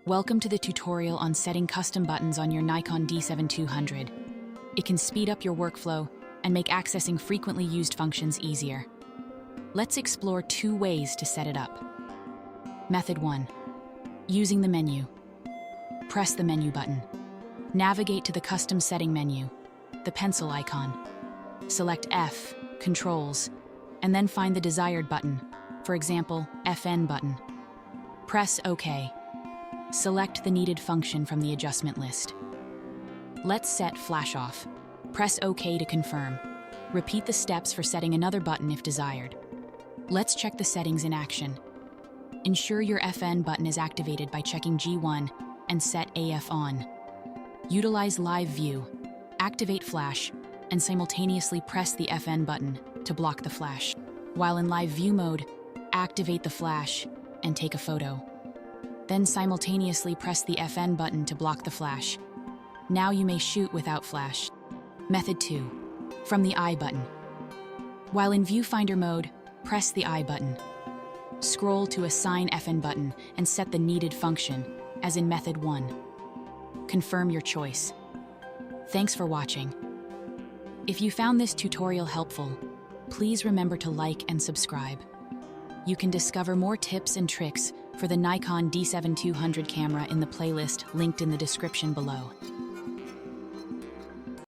Welcome to the tutorial on setting custom buttons on your Nikon D7200. It can speed up your workflow and make accessing frequently used functions easier. Let's explore 2 ways to set it up. Method 1. Using the menu. Press the menu button. Navigate to the custom setting menu, the pencil icon. Select F, Controls, and then find the desired button, for example, FN button. Press OK. Select the needed function from the adjustment list. Let's set flash off. Press OK to confirm. Repeat the steps for setting another button if desired. Let's check the settings in action. Ensure your FN button is activated by checking G1 and set AF on. Utilize live view, activate flash, and simultaneously press the FN button to block the flash. While in live view mode, activate the flash and take a photo. Then simultaneously press the FN button to block the flash. Now you may shoot without flash. Method 2. From the I button. While in viewfinder mode, press the I button. Scroll to Assign FN button and set the needed function, as in Method 1. Confirm your choice. Thanks for watching. If you found this tutorial helpful, please remember to like and subscribe. You can discover more tips and tricks for the Nikon D7200 camera in the playlist linked in the description below.